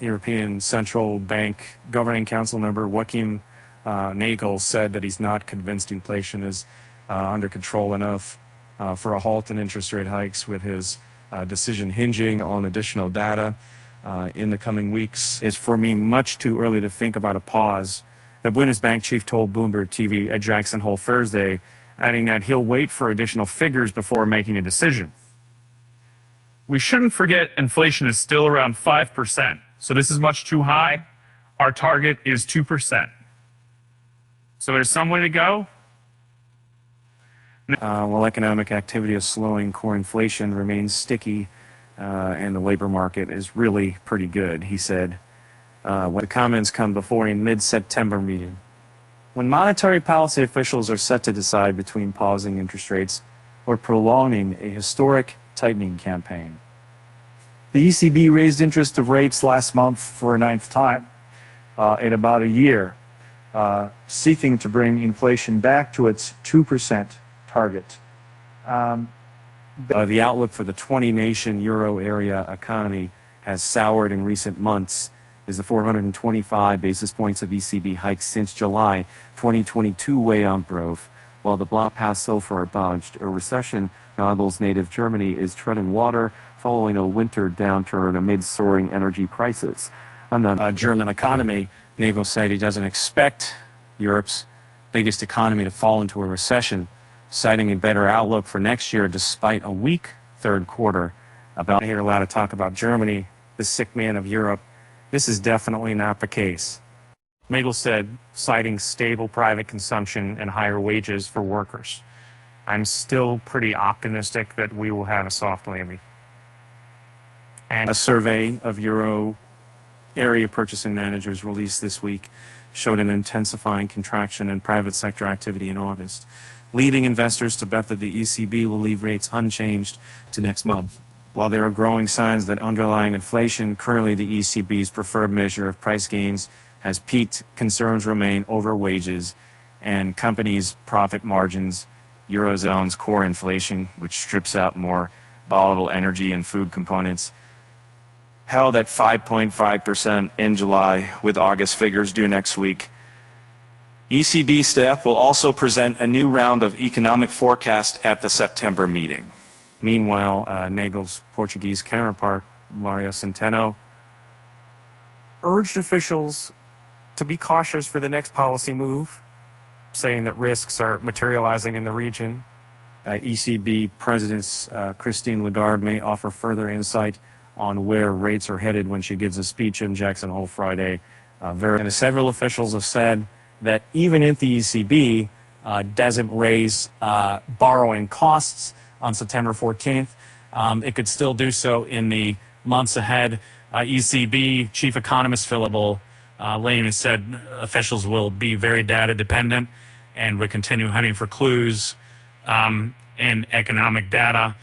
European Central Bank Governing Council member Joachim Nagel said that he's not convinced inflation is under control enough for a halt in interest rate hikes, with his decision hinging on additional data in the coming weeks. It's for me much too early to think about a pause, the Bundesbank chief told Bloomberg TV at Jackson Hole Thursday, adding that he'll wait for additional figures before making a decision. We shouldn't forget inflation is still around 5%, so this is much too high. Our target is 2%. So there's some way to go. While economic activity is slowing, core inflation remains sticky, and the labor market is really pretty good, he said. When the comments come before a mid-September meeting, when monetary policy officials are set to decide between pausing interest rates or prolonging a historic tightening campaign. The ECB raised interest rates last month for a 9th time in about a year, seeking to bring inflation back to its 2% target. The outlook for the 20-nation euro area economy has soured in recent months, as the 425 basis points of ECB hikes since July 2022 weigh on growth, while the bloc has so far dodged a recession. Nagel's native Germany is treading water following a winter downturn amid soaring energy prices. On the German economy, Nagel said he doesn't expect Europe's biggest economy to fall into a recession, citing a better outlook for next year despite a weak third quarter. I hear a lot of talk about Germany, the sick man of Europe. This is definitely not the case. Nagel said, citing stable private consumption and higher wages for workers. I'm still pretty optimistic that we will have a soft landing. And a survey of Euro area purchasing managers released this week showed an intensifying contraction in private sector activity in August, leading investors to bet that the ECB will leave rates unchanged to next month. While there are growing signs that underlying inflation, currently the ECB's preferred measure of price gains, has peaked, concerns remain over wages and companies' profit margins. Eurozone's core inflation, which strips out more volatile energy and food components, held at 5.5% in July, with August figures due next week. ECB staff will also present a new round of economic forecast at the September meeting. Meanwhile, Nagel's Portuguese counterpart, Mario Centeno, urged officials to be cautious for the next policy move, saying that risks are materializing in the region. ECB President Christine Lagarde may offer further insight on where rates are headed when she gives a speech in Jackson Hole Friday. And several officials have said that even if the ECB doesn't raise borrowing costs on September 14th, it could still do so in the months ahead. ECB Chief Economist Philip Lane has said officials will be very data dependent and will continue hunting for clues in economic data.